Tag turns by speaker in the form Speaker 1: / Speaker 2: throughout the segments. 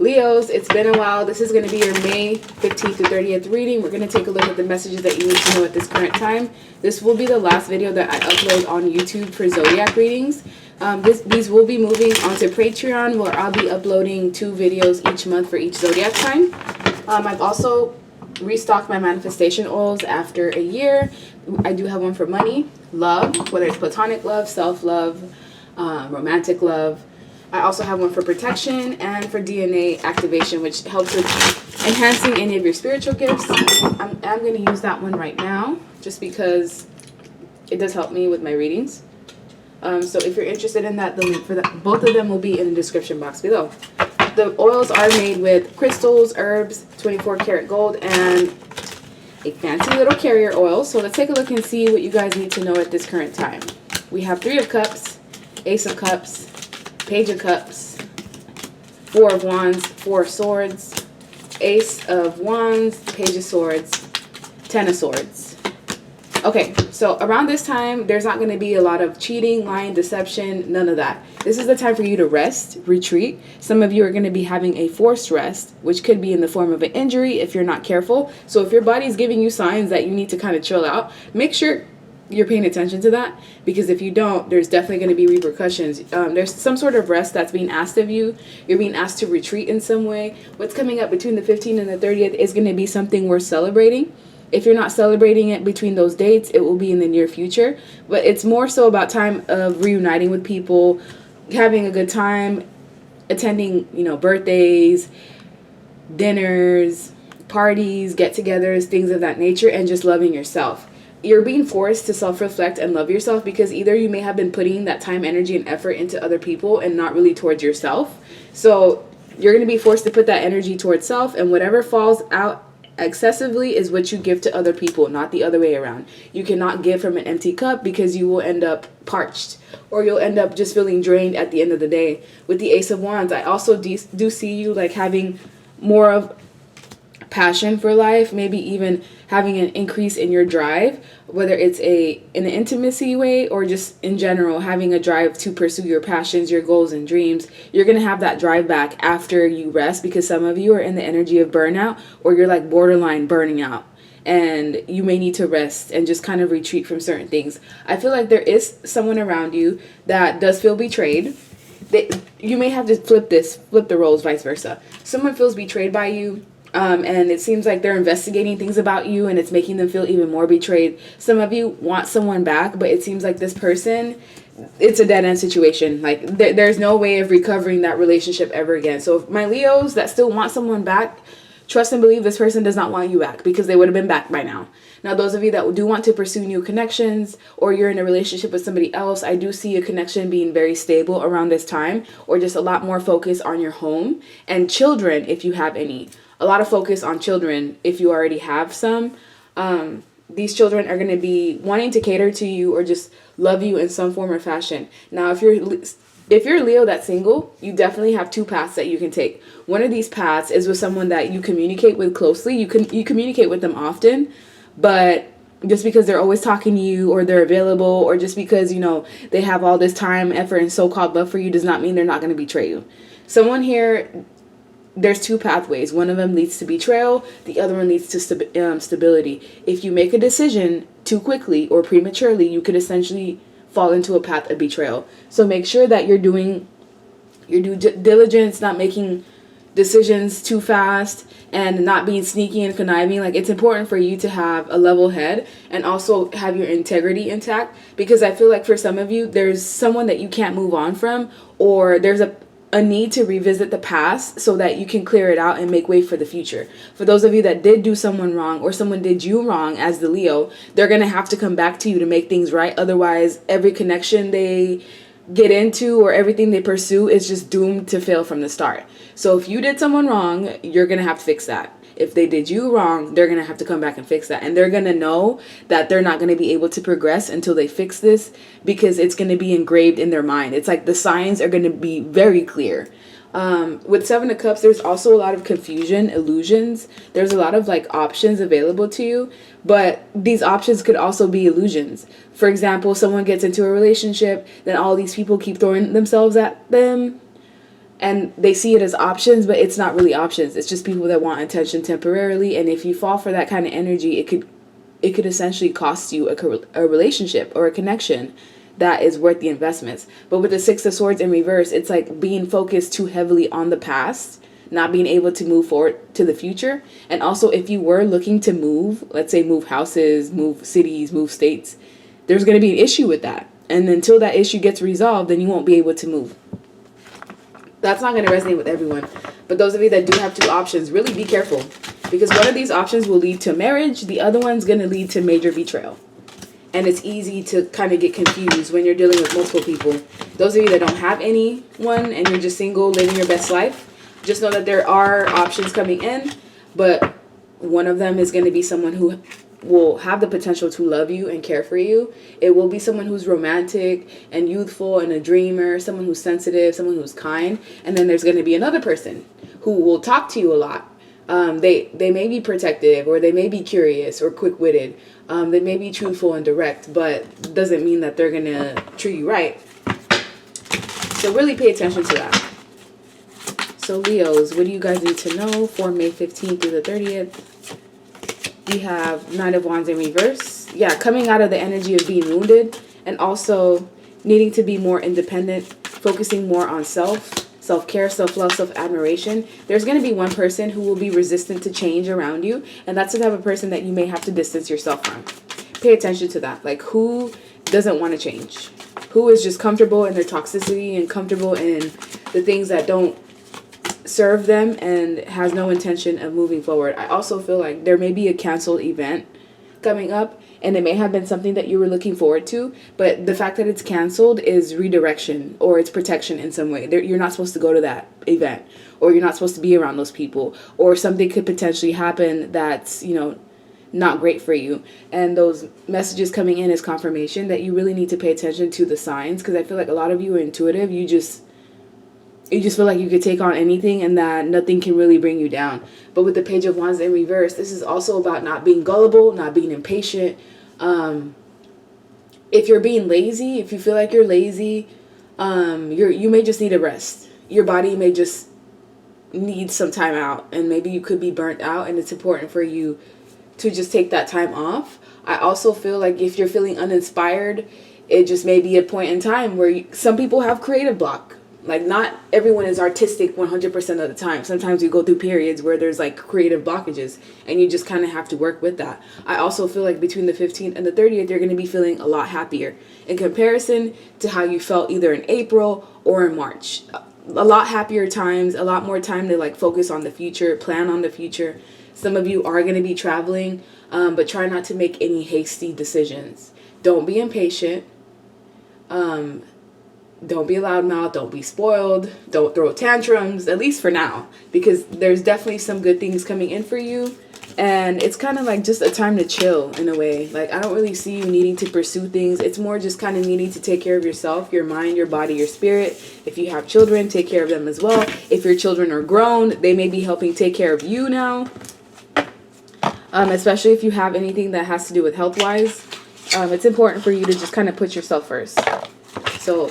Speaker 1: Leos, it's been a while. This is going to be your May 15th to 30th reading. We're going to take a look at the messages that you need to know at this current time. This will be the last video that I upload on YouTube for zodiac readings. These will be moving onto Patreon, where I'll be uploading 2 videos each month for each zodiac sign. I've also restocked my manifestation oils after a year. I do have one for money, love, whether it's platonic love, self-love, romantic love. I also have one for protection and for DNA activation, which helps with enhancing any of your spiritual gifts. I'm going to use that one right now just because it does help me with my readings. So if you're interested in that, the link for that, both of them will be in the description box below. The oils are made with crystals, herbs, 24 karat gold, and a fancy little carrier oil. So let's take a look and see what you guys need to know at this current time. We have 3 of Cups, Ace of Cups, Page of Cups, 4 of Wands, 4 of Swords, Ace of Wands, Page of Swords, 10 of Swords. Okay, so around this time, there's not going to be a lot of cheating, lying, deception, none of that. This is the time for you to rest, retreat. Some of you are going to be having a forced rest, which could be in the form of an injury if you're not careful. So if your body's giving you signs that you need to kind of chill out, make sure you're paying attention to that, because if you don't, there's definitely going to be repercussions. There's some sort of rest that's being asked of you. You're being asked to retreat in some way. What's coming up between the 15th and the 30th is going to be something worth celebrating. If you're not celebrating it between those dates, it will be in the near future. But it's more so about time of reuniting with people, having a good time, attending, birthdays, dinners, parties, get-togethers, things of that nature, and just loving yourself. You're being forced to self-reflect and love yourself, because either you may have been putting that time, energy, and effort into other people and not really towards yourself. So you're going to be forced to put that energy towards self, and whatever falls out excessively is what you give to other people, not the other way around. You cannot give from an empty cup, because you will end up parched, or you'll end up just feeling drained at the end of the day. With the Ace of Wands, I also do see you like having more of passion for life, maybe even having an increase in your drive, whether it's in an intimacy way or just in general having a drive to pursue your passions, your goals, and dreams. You're going to have that drive back after you rest, because some of you are in the energy of burnout, or you're like borderline burning out, and you may need to rest and just kind of retreat from certain things. I feel like there is someone around you that does feel betrayed. You may have to flip the roles, vice versa. Someone feels betrayed by you, and it seems like they're investigating things about you, and it's making them feel even more betrayed. Some of you want someone back, but it seems like this person, it's a dead-end situation. Like, there's no way of recovering that relationship ever again. So if my Leos that still want someone back, trust and believe this person does not want you back, because they would have been back by now. Now, those of you that do want to pursue new connections, or you're in a relationship with somebody else, I do see a connection being very stable around this time, or just a lot more focus on your home and children if you have any. A lot of focus on children if you already have some. These children are going to be wanting to cater to you or just love you in some form or fashion. Now, if you're Leo that's single, you definitely have 2 paths that you can take. One of these paths is with someone that you communicate with closely. You communicate with them often, but just because they're always talking to you, or they're available, or just because, they have all this time, effort, and so-called love for you, does not mean they're not going to betray you. Someone here, there's 2 pathways. One of them leads to betrayal. The other one leads to stability. If you make a decision too quickly or prematurely, you could essentially fall into a path of betrayal. So make sure that you're doing your due diligence, not making decisions too fast, and not being sneaky and conniving. Like, it's important for you to have a level head and also have your integrity intact, because I feel like for some of you, there's someone that you can't move on from, or there's a need to revisit the past so that you can clear it out and make way for the future. For those of you that did do someone wrong, or someone did you wrong as the Leo, they're going to have to come back to you to make things right. Otherwise, every connection they get into or everything they pursue is just doomed to fail from the start. So if you did someone wrong, you're going to have to fix that. If they did you wrong, they're going to have to come back and fix that. And they're going to know that they're not going to be able to progress until they fix this, because it's going to be engraved in their mind. It's like the signs are going to be very clear. With 7 of Cups, there's also a lot of confusion, illusions. There's a lot of like options available to you, but these options could also be illusions. For example, someone gets into a relationship, then all these people keep throwing themselves at them, and they see it as options, but it's not really options. It's just people that want attention temporarily. And if you fall for that kind of energy, it could essentially cost you a relationship or a connection that is worth the investments. But with the Six of Swords in reverse, it's like being focused too heavily on the past, not being able to move forward to the future. And also, if you were looking to move, let's say move houses, move cities, move states, there's going to be an issue with that. And until that issue gets resolved, then you won't be able to move. That's not going to resonate with everyone. But those of you that do have two options, really be careful. Because one of these options will lead to marriage. The other one's going to lead to major betrayal. And it's easy to kind of get confused when you're dealing with multiple people. Those of you that don't have anyone and you're just single, living your best life, just know that there are options coming in. But one of them is going to be someone who will have the potential to love you and care for you. It will be someone who's romantic and youthful and a dreamer, someone who's sensitive, someone who's kind. And then there's going to be another person who will talk to you a lot. They may be protective, or they may be curious or quick-witted. They may be truthful and direct, but doesn't mean that they're going to treat you right. So really pay attention to that. So Leos, what do you guys need to know for May 15th through the 30th? We have Nine of Wands in reverse. Yeah, coming out of the energy of being wounded and also needing to be more independent, focusing more on self-care, self-love, self-admiration. There's going to be one person who will be resistant to change around you, and that's the type of person that you may have to distance yourself from. Pay attention to that. Like, who doesn't want to change? Who is just comfortable in their toxicity and comfortable in the things that don't serve them and has no intention of moving forward? I also feel like there may be a canceled event coming up, and it may have been something that you were looking forward to, but the fact that it's canceled is redirection or it's protection in some way. You're not supposed to go to that event, or you're not supposed to be around those people, or something could potentially happen that's, not great for you. And those messages coming in is confirmation that you really need to pay attention to the signs, because I feel like a lot of you are intuitive. You just feel like you could take on anything and that nothing can really bring you down. But with the Page of Wands in reverse, this is also about not being gullible, not being impatient. If you're being lazy, if you feel like you're lazy, you may just need a rest. Your body may just need some time out, and maybe you could be burnt out, and it's important for you to just take that time off. I also feel like if you're feeling uninspired, it just may be a point in time where some people have creative block. Like, not everyone is artistic 100% of the time. Sometimes you go through periods where there's like creative blockages, and you just kind of have to work with that. I also feel like between the 15th and the 30th, you're going to be feeling a lot happier in comparison to how you felt either in April or in March. A lot happier times, a lot more time to like focus on the future, plan on the future. Some of you are going to be traveling, but try not to make any hasty decisions. Don't be impatient. Don't be a loudmouth. Don't be spoiled. Don't throw tantrums, at least for now, because there's definitely some good things coming in for you. And it's kind of like just a time to chill in a way. Like, I don't really see you needing to pursue things. It's more just kind of needing to take care of yourself, your mind, your body, your spirit. If you have children, take care of them as well. If your children are grown, they may be helping take care of you now. Especially if you have anything that has to do with health-wise. It's important for you to just kind of put yourself first. So,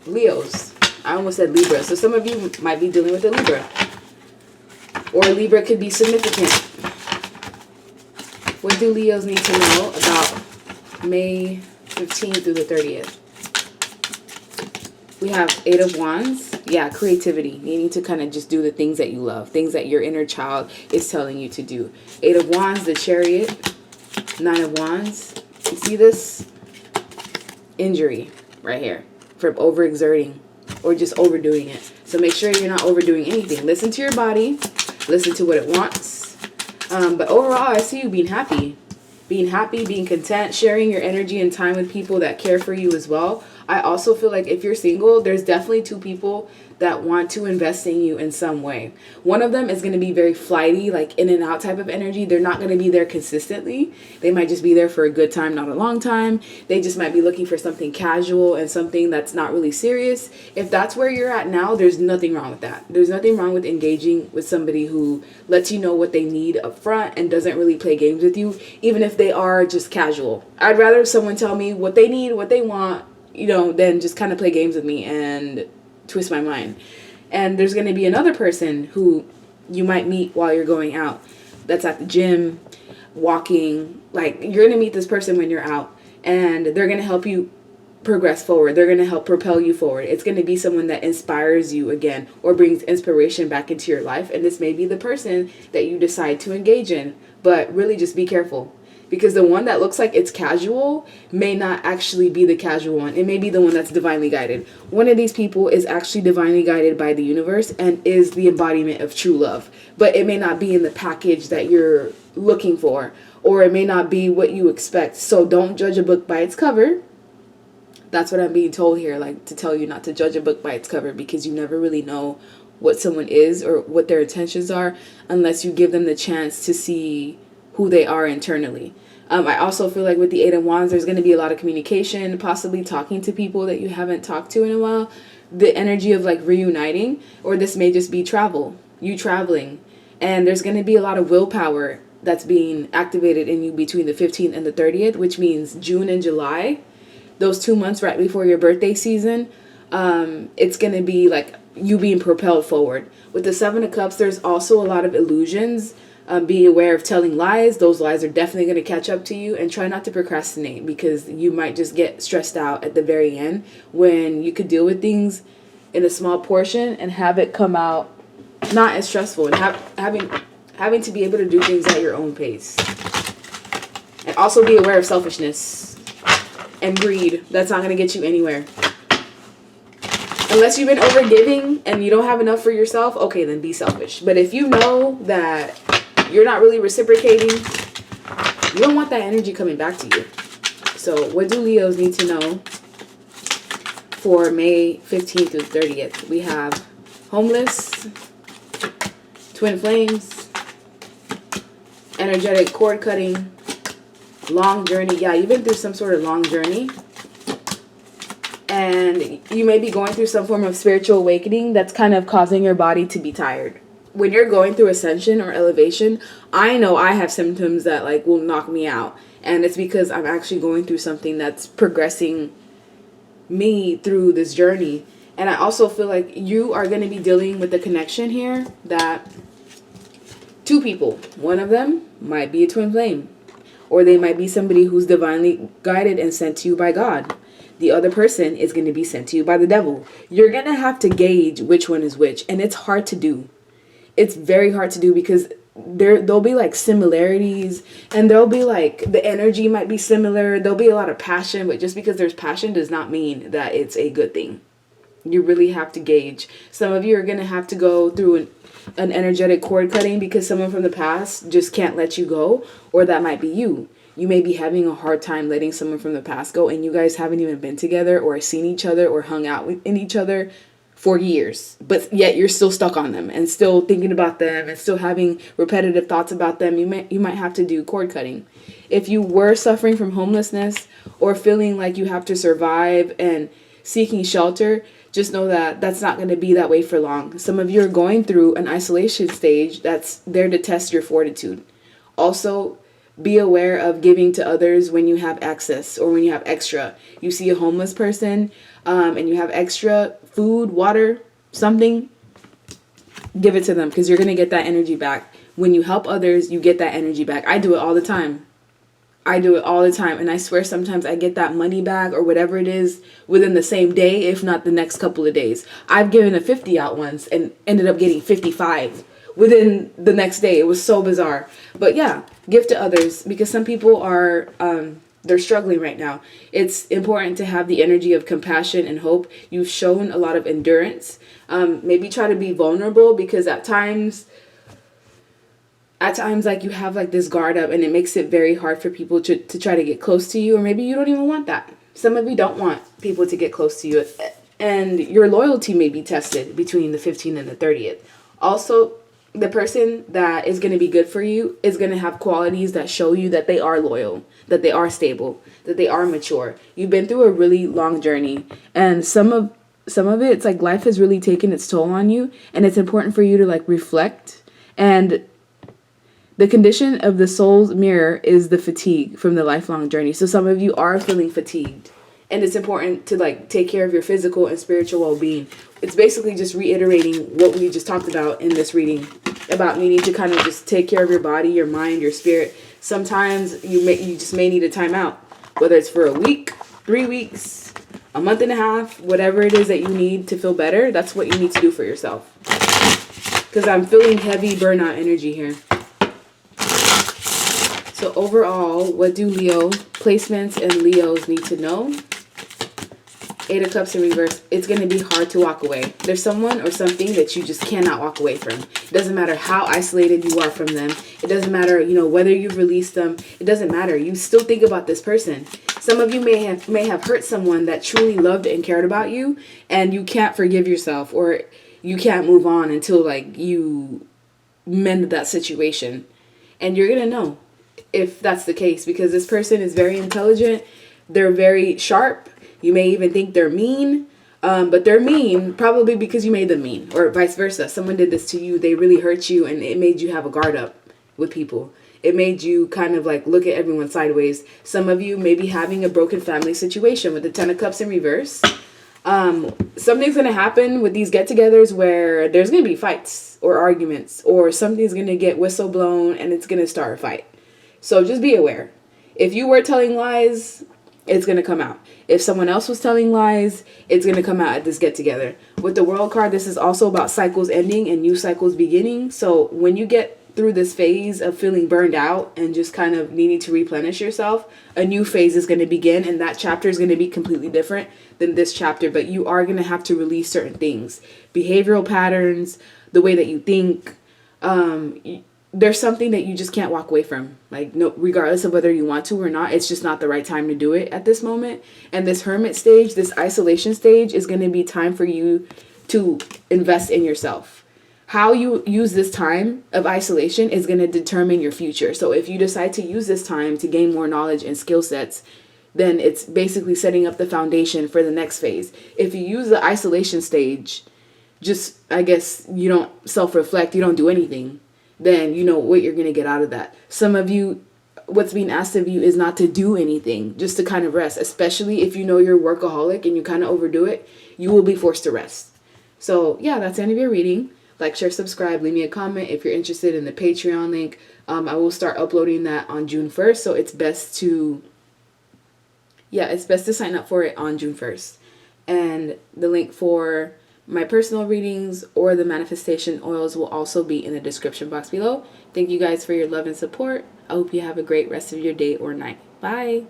Speaker 1: Leos, I almost said Libra. So some of you might be dealing with a Libra. Or Libra could be significant. What do Leos need to know about May 15th through the 30th? We have Eight of Wands. Yeah, creativity. Needing to kind of just do the things that you love. Things that your inner child is telling you to do. Eight of Wands, the Chariot. Nine of Wands. You see this? Injury right here. From overexerting or just overdoing it. So make sure you're not overdoing anything. Listen to your body. Listen to what it wants. But overall, I see you being happy. Being happy, being content, sharing your energy and time with people that care for you as well. I also feel like if you're single, there's definitely two people that want to invest in you in some way. One of them is going to be very flighty, like in and out type of energy. They're not going to be there consistently. They might just be there for a good time, not a long time. They just might be looking for something casual and something that's not really serious. If that's where you're at now, there's nothing wrong with that. There's nothing wrong with engaging with somebody who lets you know what they need up front and doesn't really play games with you, even if they are just casual. I'd rather someone tell me what they need, what they want, than just kind of play games with me and twist my mind. And there's going to be another person who you might meet while you're going out, that's at the gym, walking. Like, you're going to meet this person when you're out, and they're going to help you progress forward. They're going to help propel you forward. It's going to be someone that inspires you again or brings inspiration back into your life. And this may be the person that you decide to engage in. But really just be careful, because the one that looks like it's casual may not actually be the casual one. It may be the one that's divinely guided. One of these people is actually divinely guided by the universe and is the embodiment of true love. But it may not be in the package that you're looking for, or it may not be what you expect. So don't judge a book by its cover. That's what I'm being told here, like, to tell you not to judge a book by its cover, because you never really know what someone is or what their intentions are unless you give them the chance to see who they are internally. I also feel like with the Eight of Wands, there's going to be a lot of communication, possibly talking to people that you haven't talked to in a while. The energy of like reuniting, or this may just be travel, you traveling. And there's going to be a lot of willpower that's being activated in you between the 15th and the 30th, which means June and July. Those 2 months right before your birthday season, it's going to be like you being propelled forward. With the Seven of Cups, there's also a lot of illusions. Be aware of telling lies. Those lies are definitely going to catch up to you, and try not to procrastinate, because you might just get stressed out at the very end when you could deal with things in a small portion and have it come out not as stressful, and having to be able to do things at your own pace. And also be aware of selfishness and greed. That's not going to get you anywhere. Unless you've been overgiving and you don't have enough for yourself, okay, then be selfish. But if you know that you're not really reciprocating, you don't want that energy coming back to you. So what do Leos need to know for May 15th through 30th? We have homeless, twin flames, energetic cord cutting, long journey. Yeah, you've been through some sort of long journey. And you may be going through some form of spiritual awakening that's kind of causing your body to be tired. When you're going through ascension or elevation, I know I have symptoms that like will knock me out. And it's because I'm actually going through something that's progressing me through this journey. And I also feel like you are going to be dealing with the connection here that two people, one of them might be a twin flame, or they might be somebody who's divinely guided and sent to you by God. The other person is going to be sent to you by the devil. You're going to have to gauge which one is which. And it's hard to do. It's very hard to do, because there'll be like similarities, and there'll be like the energy might be similar. There'll be a lot of passion, but just because there's passion does not mean that it's a good thing. You really have to gauge. Some of you are going to have to go through an energetic cord cutting because someone from the past just can't let you go, or that might be you. You may be having a hard time letting someone from the past go, and you guys haven't even been together or seen each other or hung out in each other for years, but yet you're still stuck on them and still thinking about them and still having repetitive thoughts about them. You might have to do cord cutting. If you were suffering from homelessness or feeling like you have to survive and seeking shelter, just know that that's not going to be that way for long. Some of you are going through an isolation stage that's there to test your fortitude. Also, be aware of giving to others when you have access or when you have extra. You see a homeless person and you have extra food, water, something, give it to them, because you're going to get that energy back. When you help others, you get that energy back. I do it all the time. And I swear sometimes I get that money back or whatever it is within the same day, if not the next couple of days. I've given a 50 out once and ended up getting 55 within the next day. It was so bizarre. But yeah, give to others, because some people are they're struggling right now. It's important to have the energy of compassion and hope. You've shown a lot of endurance. Maybe try to be vulnerable, because at times like you have like this guard up, and it makes it very hard for people to try to get close to you, or maybe you don't even want that. Some of you don't want people to get close to you, and your loyalty may be tested between the 15th and the 30th. Also, the person that is going to be good for you is going to have qualities that show you that they are loyal, that they are stable, that they are mature. You've been through a really long journey, and some of it, it's like life has really taken its toll on you, and it's important for you to like reflect. And the condition of the soul's mirror is the fatigue from the lifelong journey. So some of you are feeling fatigued, and it's important to like take care of your physical and spiritual well-being. it's basically just reiterating what we just talked about in this reading, about needing to kind of just take care of your body, your mind, your spirit. Sometimes you just may need a timeout, whether it's for a week, 3 weeks, a month and a half, whatever it is that you need to feel better. That's what you need to do for yourself. Because I'm feeling heavy burnout energy here. So overall, what do Leo placements and Leos need to know? 8 of Cups in reverse. It's going to be hard to walk away. There's someone or something that you just cannot walk away from. It doesn't matter how isolated you are from them. It doesn't matter, whether you've released them. It doesn't matter. You still think about this person. Some of you may have hurt someone that truly loved and cared about you, and you can't forgive yourself, or you can't move on until you mend that situation. And you're going to know if that's the case, because this person is very intelligent. They're very sharp. You may even think they're mean, but they're mean probably because you made them mean, or vice versa. Someone did this to you. They really hurt you, and it made you have a guard up with people. It made you kind of look at everyone sideways. Some of you may be having a broken family situation with the 10 of Cups in reverse. Something's going to happen with these get-togethers where there's going to be fights or arguments, or something's going to get whistle blown and it's going to start a fight. So just be aware. If you were telling lies, it's going to come out. If someone else was telling lies, it's going to come out at this get-together. With the World card, this is also about cycles ending and new cycles beginning. So when you get through this phase of feeling burned out and just kind of needing to replenish yourself, a new phase is going to begin, and that chapter is going to be completely different than this chapter. But you are going to have to release certain things, behavioral patterns, the way that you think. There's something that you just can't walk away from. No, regardless of whether you want to or not, it's just not the right time to do it at this moment. And this hermit stage, this isolation stage, is going to be time for you to invest in yourself. How you use this time of isolation is going to determine your future. So if you decide to use this time to gain more knowledge and skill sets, then it's basically setting up the foundation for the next phase. If you use the isolation stage, just, I guess, you don't self-reflect, you don't do anything, then you know what you're going to get out of that. Some of you, what's being asked of you is not to do anything, just to kind of rest. Especially if you know you're a workaholic and you kind of overdo it, you will be forced to rest. So yeah, that's the end of your reading. Like, share, subscribe, leave me a comment if you're interested in the Patreon link. I will start uploading that on June 1st, so it's best to sign up for it on June 1st. And the link for my personal readings or the manifestation oils will also be in the description box below. Thank you guys for your love and support. I hope you have a great rest of your day or night. Bye.